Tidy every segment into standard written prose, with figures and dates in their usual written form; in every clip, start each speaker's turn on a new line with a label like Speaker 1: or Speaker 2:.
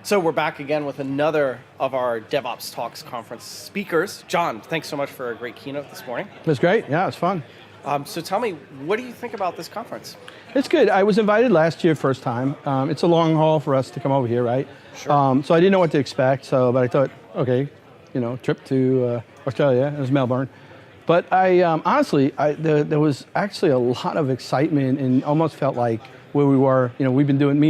Speaker 1: So we're back again with another of our DevOps Talks conference speakers. John, thanks so much for a great keynote this morning.
Speaker 2: It was great. Yeah, it was fun.
Speaker 1: So tell me, what do you think about this conference?
Speaker 2: It's good. I was invited last year, first time. It's a long haul for us to come over here, right?
Speaker 1: Sure.
Speaker 2: So I didn't know what to expect. But I thought, okay, trip to Australia. It was Melbourne. But I honestly, there was actually a lot of excitement, and almost felt like where we were. Me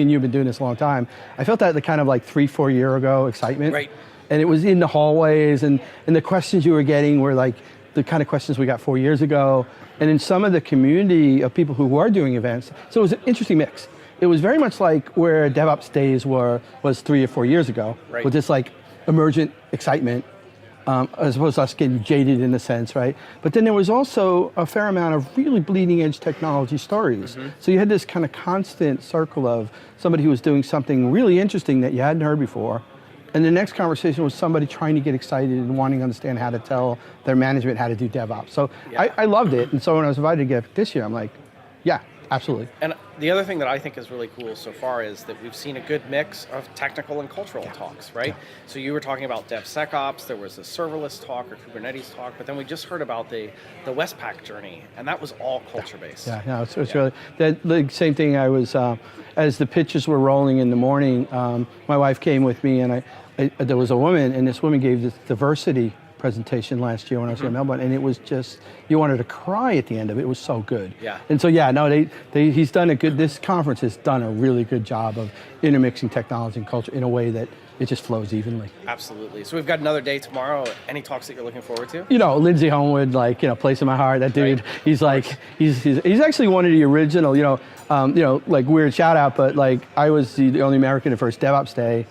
Speaker 2: and you have been doing this a long time. I felt that the kind of like 3-4 year ago excitement.
Speaker 1: Right.
Speaker 2: And it was in the hallways, and the questions you were getting were like the kind of questions we got 4 years ago. And in some of the community of people who are doing events, so it was an interesting mix. It was very much like where DevOps days was 3 or 4 years ago,
Speaker 1: right,
Speaker 2: with this like emergent excitement, as opposed to us getting jaded in a sense, right? But then there was also a fair amount of really bleeding edge technology stories. Mm-hmm. So you had this kind of constant circle of somebody who was doing something really interesting that you hadn't heard before. And the next conversation was somebody trying to get excited and wanting to understand how to tell their management how to do DevOps. So yeah. I loved it. And so when I was invited to get this year, I'm like, yeah, absolutely.
Speaker 1: And the other thing that I think is really cool so far is that we've seen a good mix of technical and cultural talks, right? Yeah. So you were talking about DevSecOps, there was a serverless talk or Kubernetes talk, but then we just heard about the Westpac journey, and that was all culture-based.
Speaker 2: Yeah, no, it's really, the same thing. I was, as the pitches were rolling in the morning, my wife came with me, and there was a woman, and this woman gave this diversity presentation last year when I was in Melbourne, and it was just, you wanted to cry at the end of it. It was so good.
Speaker 1: Yeah.
Speaker 2: And so he's done this conference has done a really good job of intermixing technology and culture in a way that it just flows evenly.
Speaker 1: Absolutely. So we've got another day tomorrow. Any talks that you're looking forward to?
Speaker 2: Lindsay Homewood, place in my heart. That dude, right. He's like, he's actually one of the original, like weird shout out, but like I was the only American at first DevOps Day.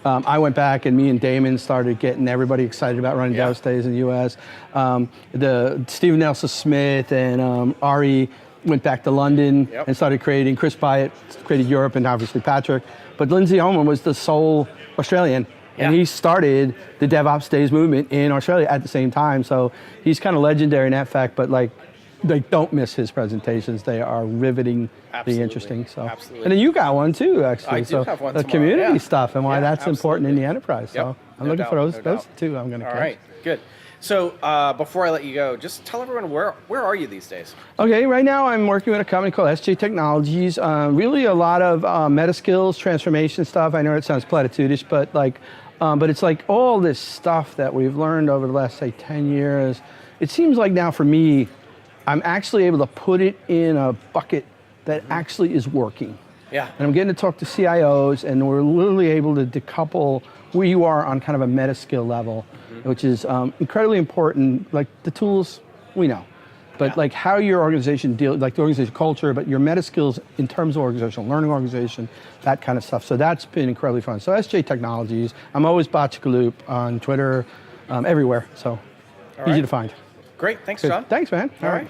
Speaker 2: I went back, and me and Damon started getting everybody excited about running DevOps Days in the US. The Stephen Nelson Smith and Ari went back to London and started creating. Chris Byatt created Europe, and obviously Patrick. But Lindsay Homewood was the sole Australian. And he started the DevOps Days movement in Australia at the same time. So he's kind of legendary in that fact, but don't miss his presentations. They are rivetingly interesting. So. Absolutely. And then you got one too, actually.
Speaker 1: I do have one
Speaker 2: the
Speaker 1: tomorrow.
Speaker 2: Community stuff and why that's important in the enterprise.
Speaker 1: Yep.
Speaker 2: So I'm looking for those two. I'm going to catch.
Speaker 1: All right, good. So before I let you go, just tell everyone where are you these days?
Speaker 2: Okay, right now I'm working with a company called SJ Technologies. Really a lot of meta skills, transformation stuff. I know it sounds platitudish, but but it's like all this stuff that we've learned over the last, say, 10 years. It seems like now for me, I'm actually able to put it in a bucket that actually is working.
Speaker 1: Yeah.
Speaker 2: And I'm getting to talk to CIOs, and we're literally able to decouple where you are on kind of a meta skill level, which is incredibly important. Like the tools, we know, but like how your organization deals, like the organization culture, but your meta skills in terms of organizational learning organization, that kind of stuff. So that's been incredibly fun. So SJ Technologies, I'm always Botchkaloop on Twitter, everywhere. So easy to find.
Speaker 1: Great, thanks, John.
Speaker 2: Thanks, man. All right.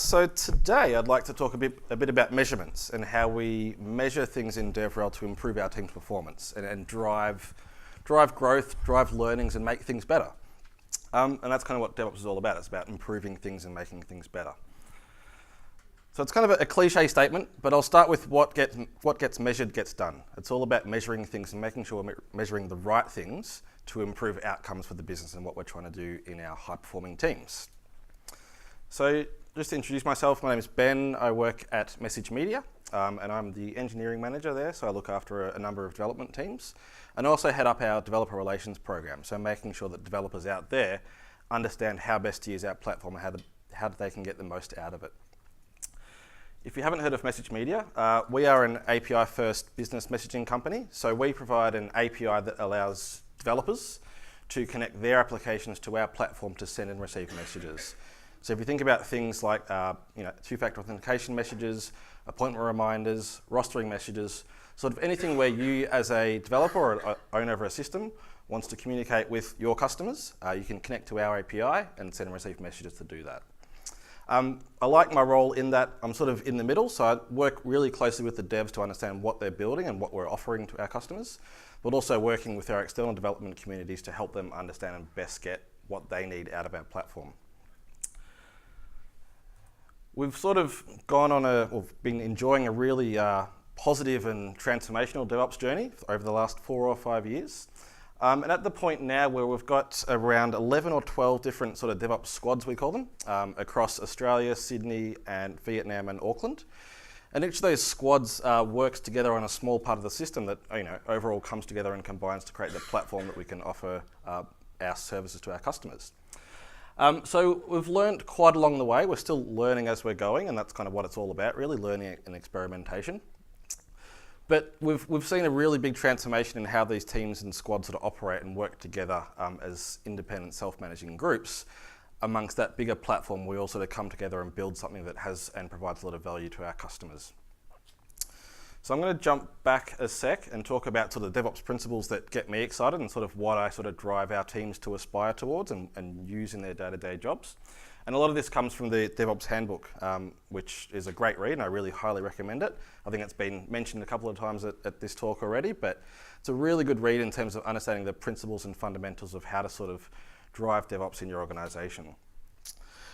Speaker 3: So today I'd like to talk a bit about measurements and how we measure things in DevRel to improve our team's performance and drive growth, drive learnings, and make things better. And that's kind of what DevOps is all about. It's about improving things and making things better. So it's kind of a cliche statement, but I'll start with what gets measured gets done. It's all about measuring things and making sure we're measuring the right things to improve outcomes for the business and what we're trying to do in our high-performing teams. So just to introduce myself, my name is Ben. I work at Message Media, and I'm the engineering manager there, so I look after a number of development teams, and also head up our developer relations program, so making sure that developers out there understand how best to use our platform and how they can get the most out of it. If you haven't heard of Message Media, we are an API-first business messaging company, so we provide an API that allows developers to connect their applications to our platform to send and receive messages. So if you think about things like two-factor authentication messages, appointment reminders, rostering messages, sort of anything where you as a developer or owner of a system wants to communicate with your customers, you can connect to our API and send and receive messages to do that. I like my role in that I'm sort of in the middle, so I work really closely with the devs to understand what they're building and what we're offering to our customers, but also working with our external development communities to help them understand and best get what they need out of our platform. We've sort of gone on we've been enjoying a really positive and transformational DevOps journey over the last 4 or 5 years. And at the point now where we've got around 11 or 12 different sort of DevOps squads, we call them, across Australia, Sydney, and Vietnam and Auckland. And each of those squads works together on a small part of the system that overall comes together and combines to create the platform that we can offer our services to our customers. So we've learned quite along the way. We're still learning as we're going, and that's kind of what it's all about, really, learning and experimentation. But we've seen a really big transformation in how these teams and squads sort of operate and work together as independent self-managing groups. Amongst that bigger platform, we all sort of come together and build something that has and provides a lot of value to our customers. So I'm going to jump back a sec and talk about sort of DevOps principles that get me excited and sort of what I sort of drive our teams to aspire towards and use in their day-to-day jobs. And a lot of this comes from the DevOps Handbook, which is a great read, and I really highly recommend it. I think it's been mentioned a couple of times at this talk already, but it's a really good read in terms of understanding the principles and fundamentals of how to sort of drive DevOps in your organisation.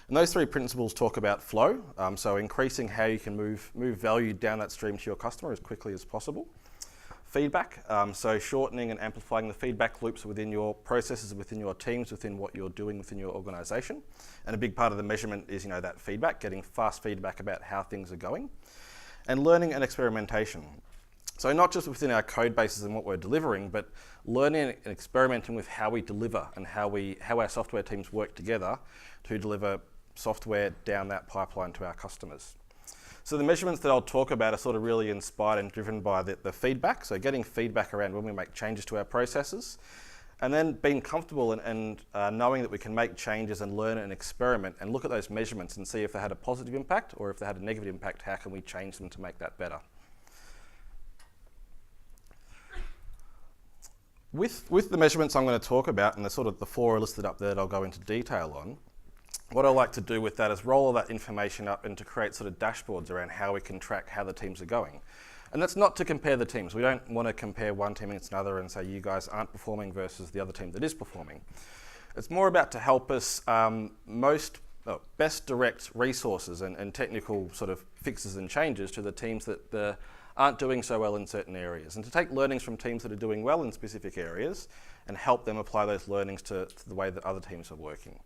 Speaker 3: And those 3 principles talk about flow, so increasing how you can move value down that stream to your customer as quickly as possible. Feedback, so shortening and amplifying the feedback loops within your processes, within your teams, within what you're doing within your organisation. And a big part of the measurement is that feedback, getting fast feedback about how things are going. And learning and experimentation. So not just within our code bases and what we're delivering, but learning and experimenting with how we deliver and how our software teams work together to deliver software down that pipeline to our customers. So the measurements that I'll talk about are sort of really inspired and driven by the feedback, so getting feedback around when we make changes to our processes, and then being comfortable and knowing that we can make changes and learn and experiment and look at those measurements and see if they had a positive impact or if they had a negative impact, how can we change them to make that better. With the measurements I'm going to talk about and the sort of the 4 listed up there that I'll go into detail on, what I like to do with that is roll all that information up and to create sort of dashboards around how we can track how the teams are going. And that's not to compare the teams. We don't want to compare one team against another and say you guys aren't performing versus the other team that is performing. It's more about to help us best direct resources and technical sort of fixes and changes to the teams that aren't doing so well in certain areas, and to take learnings from teams that are doing well in specific areas and help them apply those learnings to the way that other teams are working.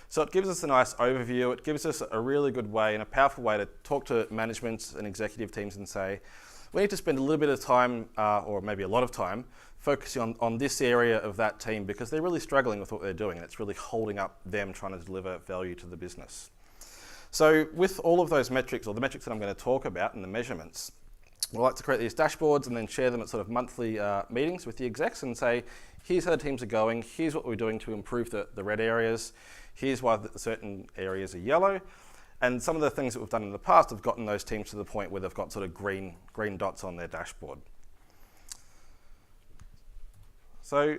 Speaker 3: So it gives us a nice overview, it gives us a really good way and a powerful way to talk to management and executive teams and say, we need to spend a little bit of time, or maybe a lot of time, focusing on this area of that team because they're really struggling with what they're doing and it's really holding up them trying to deliver value to the business. So with all of those metrics, or the metrics that I'm going to talk about and the measurements, we like to create these dashboards and then share them at sort of monthly meetings with the execs and say, here's how the teams are going, here's what we're doing to improve the red areas, here's why certain areas are yellow, and some of the things that we've done in the past have gotten those teams to the point where they've got sort of green dots on their dashboard. So,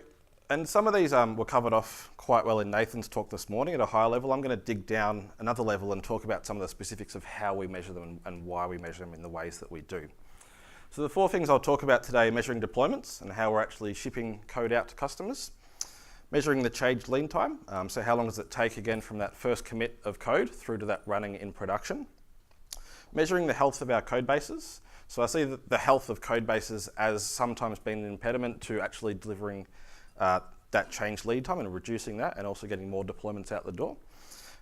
Speaker 3: and some of these were covered off quite well in Nathan's talk this morning at a higher level. I'm going to dig down another level and talk about some of the specifics of how we measure them and why we measure them in the ways that we do. So the 4 things I'll talk about today are measuring deployments and how we're actually shipping code out to customers. Measuring the change lead time, so how long does it take again from that first commit of code through to that running in production. Measuring the health of our code bases. So I see that the health of code bases as sometimes being an impediment to actually delivering that change lead time and reducing that and also getting more deployments out the door.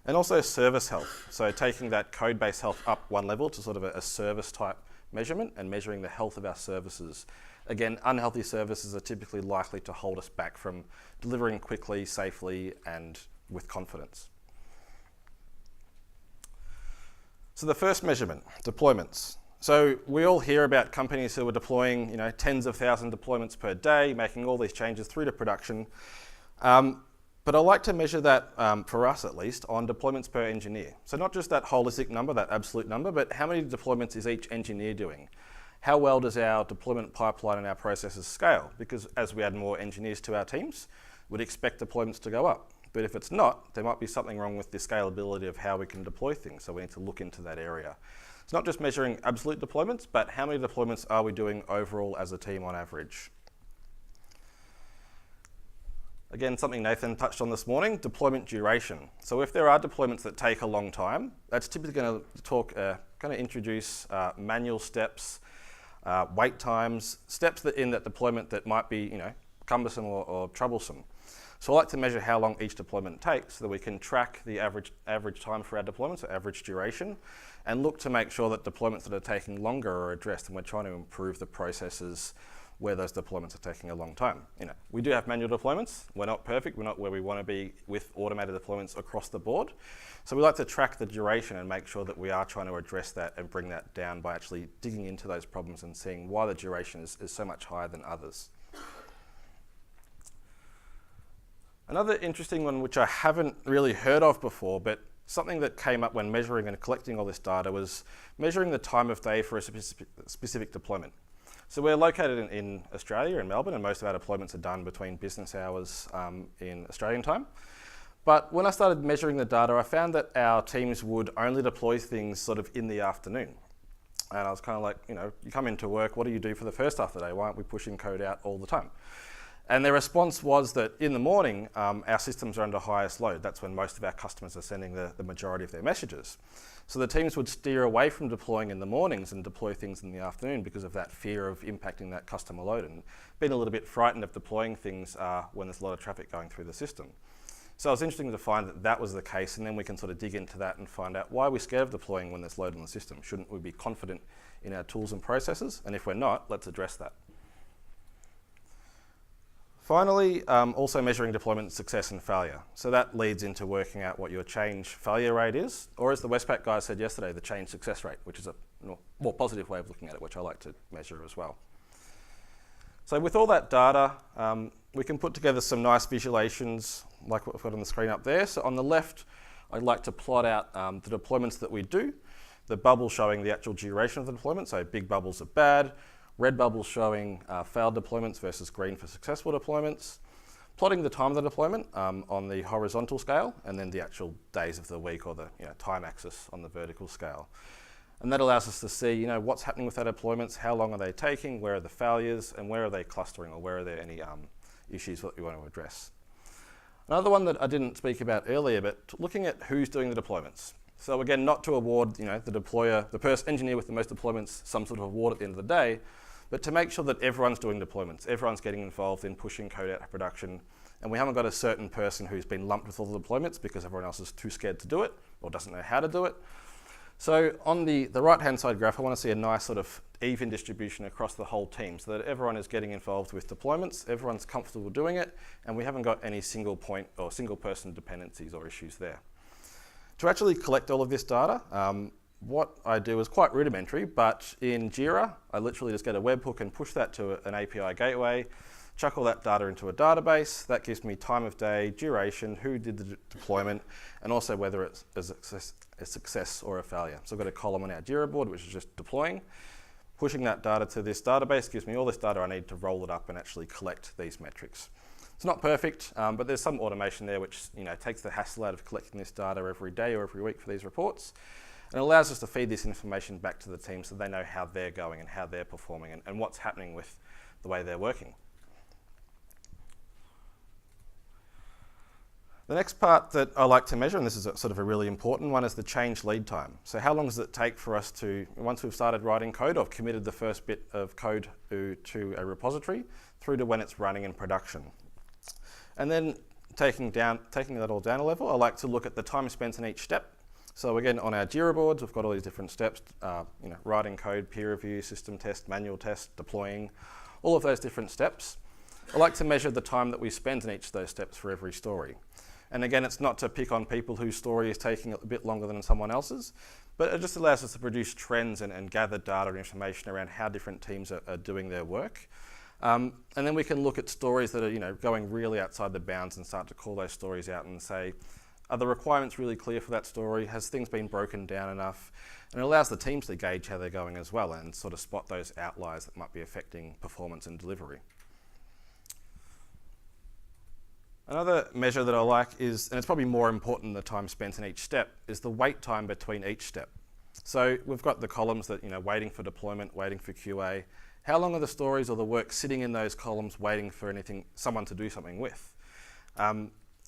Speaker 3: And also service health, so taking that Codebase Health up one level to sort of a service type measurement and measuring the health of our services. Again, unhealthy services are typically likely to hold us back from delivering quickly, safely, and with confidence. So the first measurement, deployments. So we all hear about companies who are deploying, tens of thousands of deployments per day, making all these changes through to production. But I like to measure that, for us at least, on deployments per engineer. So not just that holistic number, that absolute number, but how many deployments is each engineer doing? How well does our deployment pipeline and our processes scale? Because as we add more engineers to our teams, we'd expect deployments to go up. But if it's not, there might be something wrong with the scalability of how we can deploy things. So we need to look into that area. It's not just measuring absolute deployments, but how many deployments are we doing overall as a team on average? Again, something Nathan touched on this morning, deployment duration. So if there are deployments that take a long time, that's typically going to introduce manual steps, wait times, steps that in that deployment that might be cumbersome or troublesome. So I like to measure how long each deployment takes so that we can track the average time for our deployments, or average duration, and look to make sure that deployments that are taking longer are addressed, and we're trying to improve the processes where those deployments are taking a long time. We do have manual deployments. We're not perfect. We're not where we want to be with automated deployments across the board. So we like to track the duration and make sure that we are trying to address that and bring that down by actually digging into those problems and seeing why the duration is so much higher than others. Another interesting one, which I haven't really heard of before, but something that came up when measuring and collecting all this data, was measuring the time of day for a specific deployment. So we're located in Australia, in Melbourne, and most of our deployments are done between business hours in Australian time. But when I started measuring the data, I found that our teams would only deploy things sort of in the afternoon. And I was kind of like, you come into work, what do you do for the first half of the day? Why aren't we pushing code out all the time? And their response was that in the morning, our systems are under highest load. That's when most of our customers are sending the majority of their messages. So the teams would steer away from deploying in the mornings and deploy things in the afternoon because of that fear of impacting that customer load and being a little bit frightened of deploying things when there's a lot of traffic going through the system. So it was interesting to find that that was the case, and then we can sort of dig into that and find out why we're scared of deploying when there's load on the system. Shouldn't we be confident in our tools and processes? And if we're not, let's address that. Finally, also measuring deployment success and failure. So that leads into working out what your change failure rate is, or as the Westpac guys said yesterday, the change success rate, which is a more positive way of looking at it, which I like to measure as well. So with all that data, we can put together some nice visualizations like what we've got on the screen up there. So on the left, I'd like to plot out the deployments that we do, the bubble showing the actual duration of the deployment, so big bubbles are bad, red bubbles showing failed deployments versus green for successful deployments, plotting the time of the deployment on the horizontal scale, and then the actual days of the week, or the time axis on the vertical scale. And that allows us to see what's happening with our deployments, how long are they taking, where are the failures, and where are they clustering, or where are there any issues that we want to address. Another one that I didn't speak about earlier, but looking at who's doing the deployments. So again, not to award the deployer, the engineer with the most deployments, some sort of award at the end of the day, but to make sure that everyone's doing deployments, everyone's getting involved in pushing code out to production, and we haven't got a certain person who's been lumped with all the deployments because everyone else is too scared to do it or doesn't know how to do it. So on the right-hand side graph, I want to see a nice sort of even distribution across the whole team so that everyone is getting involved with deployments, everyone's comfortable doing it, and we haven't got any single point or single person dependencies or issues there. To actually collect all of this data, what I do is quite rudimentary, but in Jira, I literally just get a webhook and push that to an API gateway, chuck all that data into a database. That gives me time of day, duration, who did the deployment, and also whether it's a success or a failure. So I've got a column on our Jira board, which is just deploying. Pushing that data to this database gives me all this data I need to roll it up and actually collect these metrics. It's not perfect, but there's some automation there which takes the hassle out of collecting this data every day or every week for these reports. And it allows us to feed this information back to the team so they know how they're going and how they're performing and what's happening with the way they're working. The next part that I like to measure, and this is sort of a really important one, is the change lead time. So how long does it take for us to, once we've started writing code or committed the first bit of code to a repository, through to when it's running in production. And then taking that all down a level, I like to look at the time spent in each step. So again, on our Jira boards, we've got all these different steps, writing code, peer review, system test, manual test, deploying, all of those different steps. I like to measure the time that we spend in each of those steps for every story. And again, it's not to pick on people whose story is taking a bit longer than someone else's, but it just allows us to produce trends and gather data and information around how different teams are doing their work. And then we can look at stories that are going really outside the bounds and start to call those stories out and say, are the requirements really clear for that story? Has things been broken down enough? And it allows the teams to gauge how they're going as well and sort of spot those outliers that might be affecting performance and delivery. Another measure that I like is, and it's probably more important than the time spent in each step, is the wait time between each step. So we've got the columns that, waiting for deployment, waiting for QA. How long are the stories or the work sitting in those columns waiting for someone to do something with?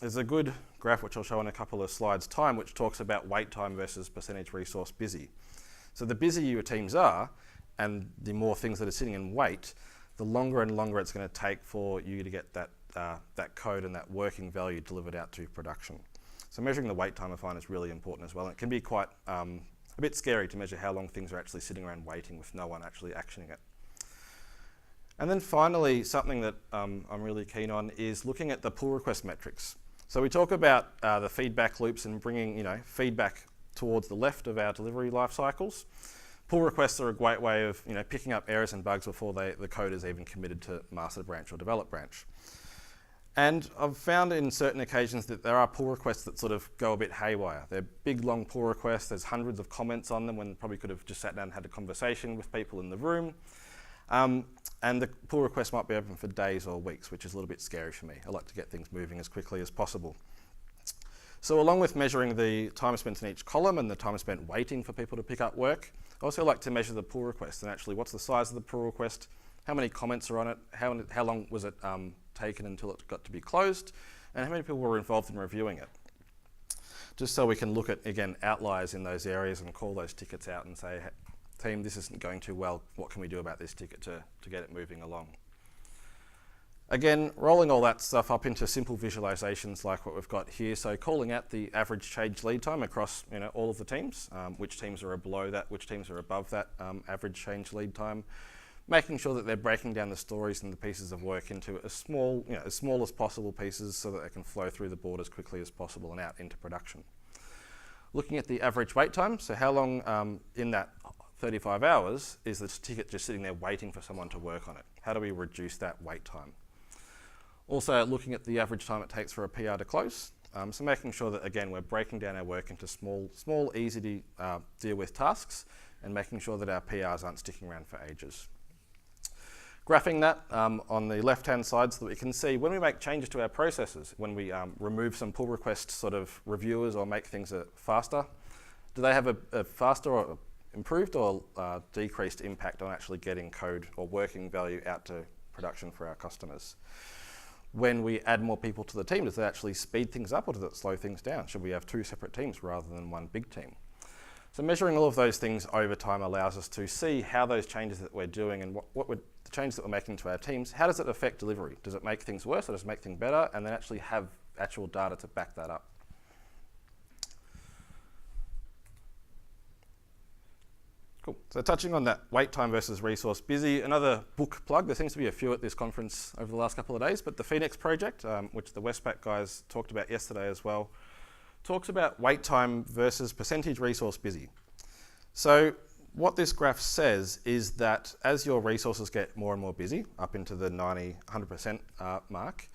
Speaker 3: There's a good graph which I'll show in a couple of slides' time which talks about wait time versus percentage resource busy. So the busier your teams are, and the more things that are sitting in wait, the longer and longer it's going to take for you to get that code and that working value delivered out to production. So measuring the wait time I find is really important as well. And it can be quite a bit scary to measure how long things are actually sitting around waiting with no one actually actioning it. And then finally, something that I'm really keen on is looking at the pull request metrics. So we talk about the feedback loops and bringing feedback towards the left of our delivery life cycles. Pull requests are a great way of picking up errors and bugs before the code is even committed to master branch or develop branch. And I've found in certain occasions that there are pull requests that sort of go a bit haywire. They're big, long pull requests. There's hundreds of comments on them when probably could have just sat down and had a conversation with people in the room. And the pull request might be open for days or weeks, which is a little bit scary for me. I like to get things moving as quickly as possible. So along with measuring the time spent in each column and the time spent waiting for people to pick up work, I also like to measure the pull request and actually what's the size of the pull request, how many comments are on it, how long was it taken until it got to be closed, and how many people were involved in reviewing it. Just so we can look at, again, outliers in those areas and call those tickets out and say, team, this isn't going too well, what can we do about this ticket to get it moving along? Again, rolling all that stuff up into simple visualizations like what we've got here. So calling out the average change lead time across all of the teams, which teams are below that, which teams are above that average change lead time. Making sure that they're breaking down the stories and the pieces of work into as small as possible pieces so that they can flow through the board as quickly as possible and out into production. Looking at the average wait time, so how long in that 35 hours is the ticket just sitting there waiting for someone to work on it? How do we reduce that wait time? Also looking at the average time it takes for a PR to close. So making sure that, again, we're breaking down our work into small, easy to deal with tasks and making sure that our PRs aren't sticking around for ages. Graphing that on the left-hand side so that we can see when we make changes to our processes, when we remove some pull request sort of reviewers or make things faster, do they have a faster or improved or decreased impact on actually getting code or working value out to production for our customers? When we add more people to the team, does it actually speed things up or does it slow things down? Should we have two separate teams rather than one big team? So measuring all of those things over time allows us to see how those changes that we're doing and the changes that we're making to our teams, how does it affect delivery? Does it make things worse or does it make things better? And then actually have actual data to back that up. Cool. So touching on that wait time versus resource busy, another book plug. There seems to be a few at this conference over the last couple of days, but the Phoenix project, which the Westpac guys talked about yesterday as well, talks about wait time versus percentage resource busy. So what this graph says is that as your resources get more and more busy, up into the 90, 100% mark,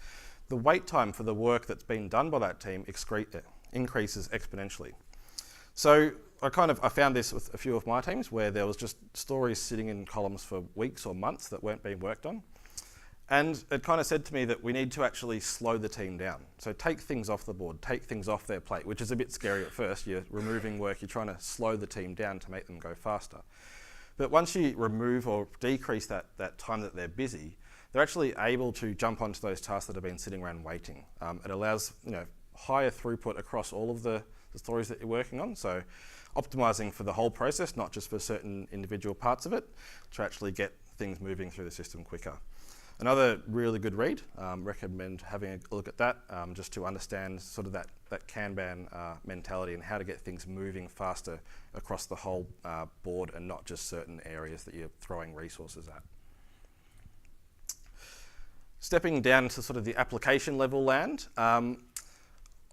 Speaker 3: the wait time for the work that's been done by that team increases exponentially. So I found this with a few of my teams where there was just stories sitting in columns for weeks or months that weren't being worked on. And it kind of said to me that we need to actually slow the team down. So take things off the board, take things off their plate, which is a bit scary at first. You're removing work, you're trying to slow the team down to make them go faster. But once you remove or decrease that time that they're busy, they're actually able to jump onto those tasks that have been sitting around waiting. It allows higher throughput across all of the stories that you're working on. So optimizing for the whole process, not just for certain individual parts of it, to actually get things moving through the system quicker. Another really good read, recommend having a look at that just to understand sort of that Kanban mentality and how to get things moving faster across the whole board and not just certain areas that you're throwing resources at. Stepping down to sort of the application level land,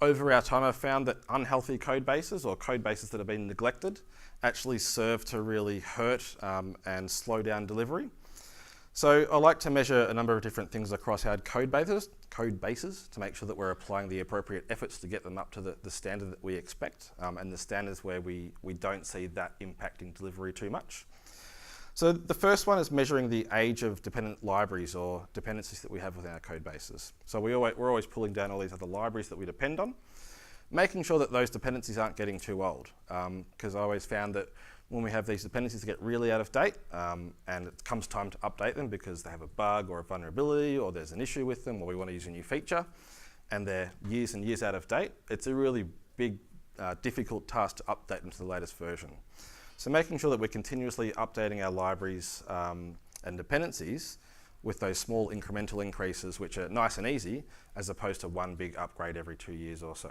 Speaker 3: over our time I've found that unhealthy code bases or code bases that have been neglected actually serve to really hurt and slow down delivery. So I like to measure a number of different things across our code bases to make sure that we're applying the appropriate efforts to get them up to the standard that we expect and the standards where we don't see that impacting delivery too much. So the first one is measuring the age of dependent libraries or dependencies that we have within our code bases. So we're always pulling down all these other libraries that we depend on, making sure that those dependencies aren't getting too old. Because I always found that when we have these dependencies that get really out of date and it comes time to update them because they have a bug or a vulnerability or there's an issue with them or we want to use a new feature and they're years and years out of date, it's a really big, difficult task to update them to the latest version. So making sure that we're continuously updating our libraries and dependencies with those small incremental increases, which are nice and easy, as opposed to one big upgrade every 2 years or so.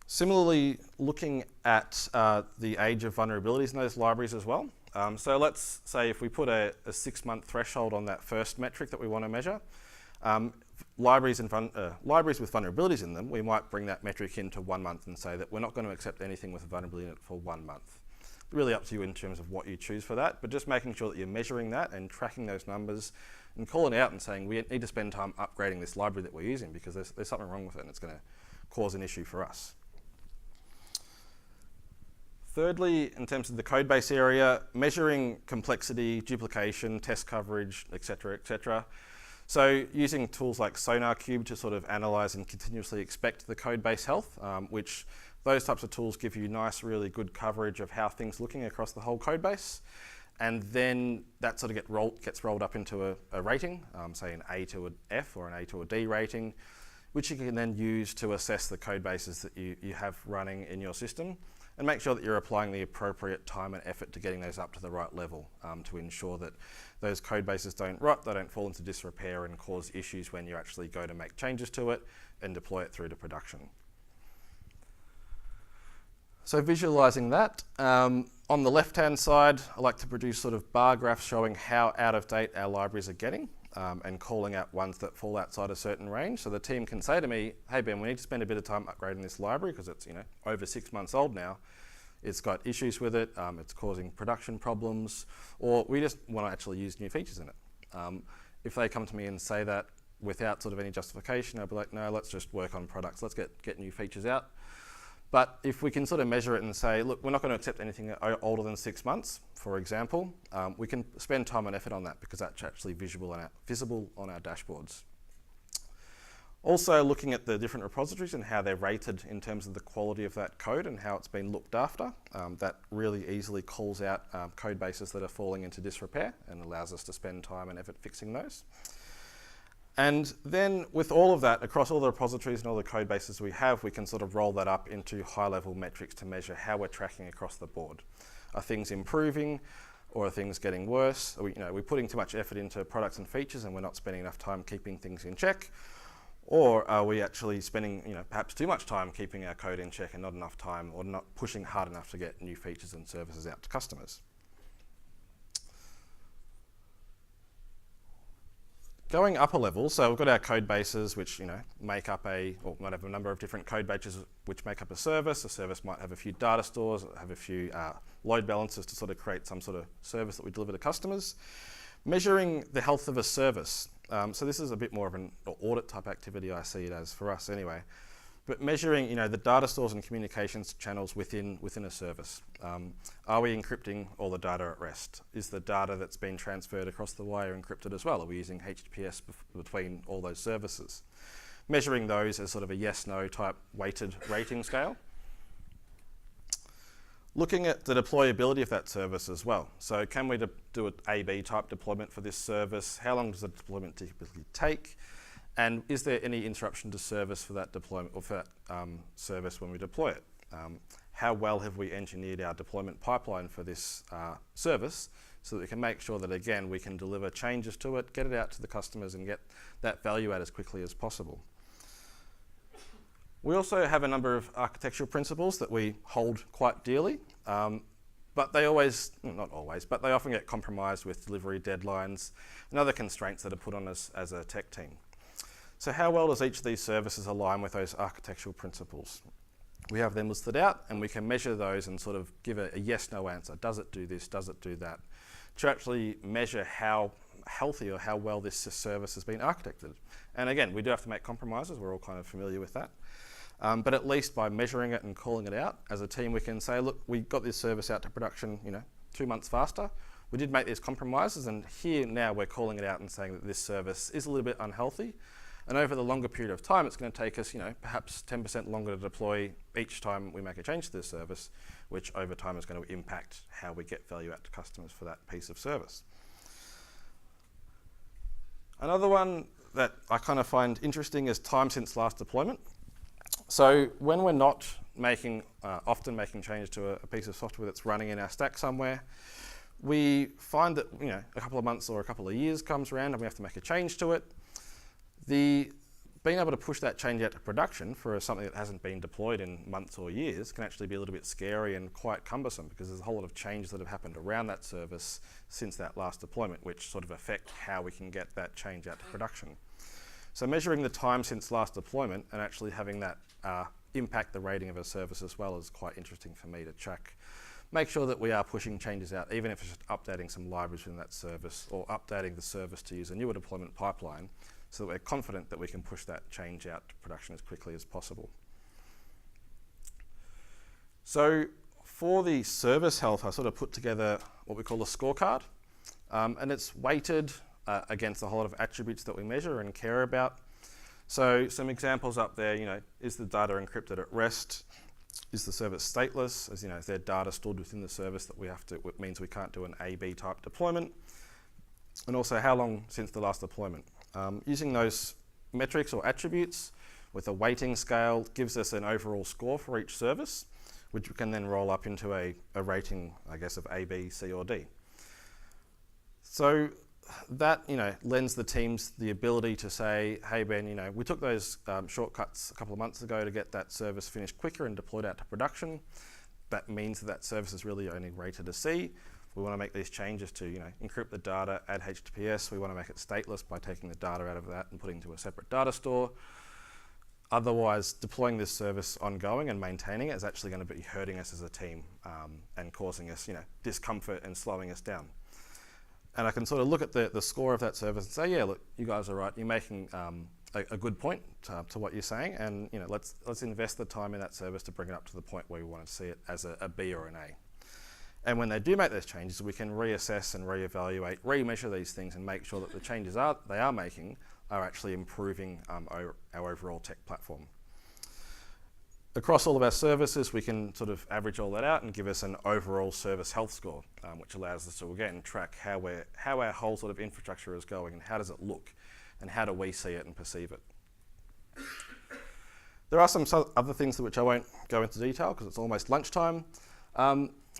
Speaker 3: Similarly, looking at the age of vulnerabilities in those libraries as well. So let's say if we put a 6-month threshold on that first metric that we want to measure, libraries with vulnerabilities in them, we might bring that metric into 1 month and say that we're not going to accept anything with a vulnerability in it for 1 month. Really up to you in terms of what you choose for that, but just making sure that you're measuring that and tracking those numbers and calling it out and saying we need to spend time upgrading this library that we're using because there's something wrong with it and it's going to cause an issue for us. Thirdly, in terms of the code base area, measuring complexity, duplication, test coverage, etc., etc. So using tools like SonarQube to sort of analyze and continuously inspect the Codebase Health, which those types of tools give you nice, really good coverage of how things are looking across the whole code base. And then that sort of gets rolled up into a rating, say an A to an F or an A to a D rating, which you can then use to assess the code bases that you have running in your system and make sure that you're applying the appropriate time and effort to getting those up to the right level to ensure that those code bases don't rot, they don't fall into disrepair and cause issues when you actually go to make changes to it and deploy it through to production. So visualizing that, on the left-hand side, I like to produce sort of bar graphs showing how out of date our libraries are getting and calling out ones that fall outside a certain range. So the team can say to me, hey Ben, we need to spend a bit of time upgrading this library because it's over 6 months old now. It's got issues with it, it's causing production problems, or we just want to actually use new features in it. If they come to me and say that without sort of any justification, I'll be like, no, let's just work on products, let's get new features out. But if we can sort of measure it and say, look, we're not going to accept anything older than 6 months, for example, we can spend time and effort on that because that's actually visible on our dashboards. Also looking at the different repositories and how they're rated in terms of the quality of that code and how it's been looked after, that really easily calls out code bases that are falling into disrepair and allows us to spend time and effort fixing those. And then with all of that, across all the repositories and all the code bases we have, we can sort of roll that up into high-level metrics to measure how we're tracking across the board. Are things improving or are things getting worse? Are we're putting too much effort into products and features and we're not spending enough time keeping things in check? Or are we actually spending perhaps too much time keeping our code in check and not enough time or not pushing hard enough to get new features and services out to customers? Going up a level, so we've got our code bases which make up might have a number of different code bases which make up a service. A service might have a few data stores, have a few load balancers to sort of create some sort of service that we deliver to customers. Measuring the health of a service. So this is a bit more of an audit type activity, I see it as, for us anyway. But measuring the data stores and communications channels within a service. Are we encrypting all the data at rest? Is the data that's been transferred across the wire encrypted as well? Are we using HTTPS between all those services? Measuring those as sort of a yes-no type weighted rating scale. Looking at the deployability of that service as well. So can we do an A/B type deployment for this service? How long does the deployment typically take? And is there any interruption to service for that deployment or for that service when we deploy it? How well have we engineered our deployment pipeline for this service so that we can make sure that, again, we can deliver changes to it, get it out to the customers and get that value out as quickly as possible. We also have a number of architectural principles that we hold quite dearly, but they not always, but they often get compromised with delivery deadlines and other constraints that are put on us as a tech team. So how well does each of these services align with those architectural principles? We have them listed out and we can measure those and sort of give a yes-no answer. Does it do this? Does it do that? To actually measure how healthy or how well this service has been architected. And again, we do have to make compromises. We're all kind of familiar with that. But at least by measuring it and calling it out, as a team we can say, look, we got this service out to production 2 months faster. We did make these compromises and here now we're calling it out and saying that this service is a little bit unhealthy. And over the longer period of time, it's going to take us, perhaps 10% longer to deploy each time we make a change to this service, which over time is going to impact how we get value out to customers for that piece of service. Another one that I kind of find interesting is time since last deployment. So when we're not often making changes to a piece of software that's running in our stack somewhere, we find that a couple of months or a couple of years comes around and we have to make a change to it. Being able to push that change out to production for something that hasn't been deployed in months or years can actually be a little bit scary and quite cumbersome, because there's a whole lot of changes that have happened around that service since that last deployment, which sort of affect how we can get that change out to production. So measuring the time since last deployment and actually having that impact the rating of a service as well is quite interesting for me to track. Make sure that we are pushing changes out, even if it's just updating some libraries within that service or updating the service to use a newer deployment pipeline, so that we're confident that we can push that change out to production as quickly as possible. So for the service health, I sort of put together what we call a scorecard, and it's weighted against a whole lot of attributes that we measure and care about. So some examples up there, is the data encrypted at rest? Is the service stateless? Is there data stored within the service that it means we can't do an A/B type deployment? And also, how long since the last deployment? Using those metrics or attributes with a weighting scale gives us an overall score for each service, which we can then roll up into a rating, I guess, of A, B, C, or D. So that lends the teams the ability to say, hey Ben, we took those shortcuts a couple of months ago to get that service finished quicker and deployed out to production. That means that service is really only rated a C. We want to make these changes to encrypt the data, add HTTPS. We want to make it stateless by taking the data out of that and putting it into a separate data store. Otherwise, deploying this service ongoing and maintaining it is actually going to be hurting us as a team and causing us discomfort and slowing us down. And I can sort of look at the score of that service and say, yeah, look, you guys are right. You're making a good point to what you're saying, and let's invest the time in that service to bring it up to the point where we want to see it as a B or an A. And when they do make those changes, we can reassess and reevaluate, remeasure these things, and make sure that the changes they are making are actually improving our overall tech platform. Across all of our services, we can sort of average all that out and give us an overall service health score, which allows us to, again, track how our whole sort of infrastructure is going and how does it look and how do we see it and perceive it. There are some other things which I won't go into detail because it's almost lunchtime,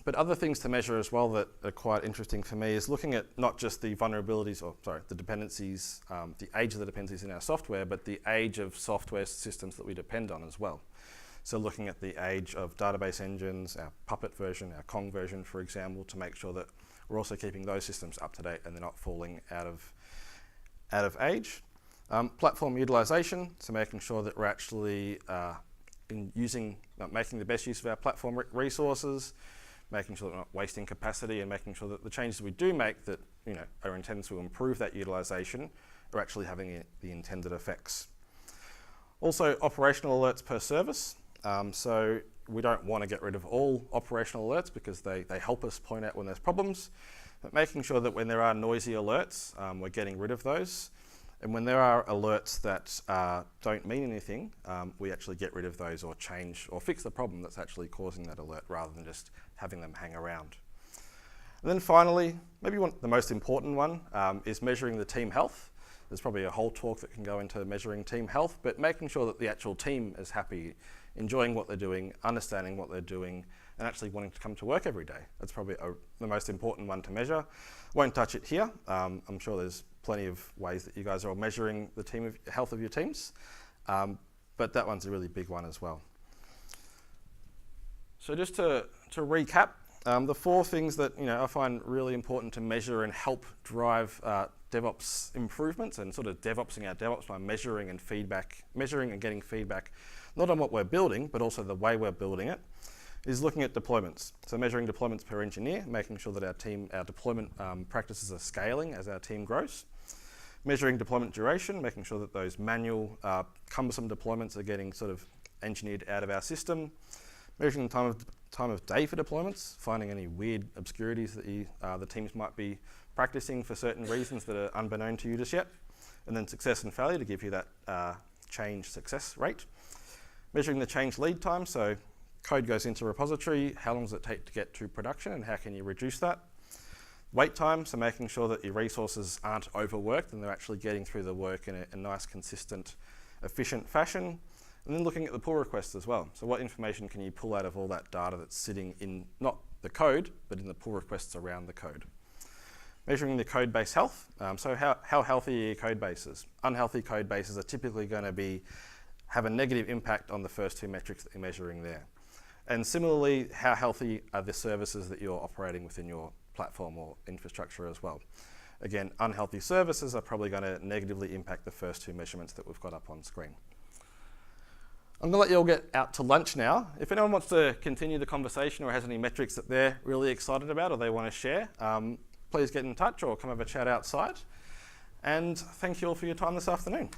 Speaker 3: but other things to measure as well that are quite interesting for me is looking at not just the vulnerabilities, the dependencies, the age of the dependencies in our software, but the age of software systems that we depend on as well. So looking at the age of database engines, our Puppet version, our Kong version, for example, to make sure that we're also keeping those systems up to date and they're not falling out of age. Platform utilization, so making sure that we're actually making the best use of our platform resources, making sure that we're not wasting capacity, and making sure that the changes we do make that are intended to improve that utilization are actually having the intended effects. Also, operational alerts per service. So we don't want to get rid of all operational alerts because they help us point out when there's problems, but making sure that when there are noisy alerts, we're getting rid of those. And when there are alerts that don't mean anything, we actually get rid of those or change or fix the problem that's actually causing that alert rather than just having them hang around. And then finally, maybe the most important one is measuring the team health. There's probably a whole talk that can go into measuring team health, but making sure that the actual team is happy, enjoying what they're doing, understanding what they're doing, and actually wanting to come to work every day. That's probably the most important one to measure. Won't touch it here. I'm sure there's plenty of ways that you guys are all measuring the health of your teams, but that one's a really big one as well. So just to recap, the 4 things that I find really important to measure and help drive DevOps improvements and sort of DevOpsing our DevOps by measuring and getting feedback, not on what we're building, but also the way we're building it, is looking at deployments. So measuring deployments per engineer, making sure that our deployment practices are scaling as our team grows. Measuring deployment duration, making sure that those manual, cumbersome deployments are getting sort of engineered out of our system. Measuring the time of day for deployments, finding any weird obscurities that the teams might be practicing for certain reasons that are unbeknown to you just yet. And then success and failure to give you that change success rate. Measuring the change lead time, so code goes into a repository, how long does it take to get to production and how can you reduce that? Wait time, so making sure that your resources aren't overworked and they're actually getting through the work in a nice, consistent, efficient fashion. And then looking at the pull requests as well. So what information can you pull out of all that data that's sitting in not the code, but in the pull requests around the code. Measuring the Codebase health. So how healthy are your code bases? Unhealthy code bases are typically going to have a negative impact on the first two metrics that you're measuring there. And similarly, how healthy are the services that you're operating within your platform or infrastructure as well? Again, unhealthy services are probably going to negatively impact the first two measurements that we've got up on screen. I'm going to let you all get out to lunch now. If anyone wants to continue the conversation or has any metrics that they're really excited about or they want to share, please get in touch or come have a chat outside. And thank you all for your time this afternoon.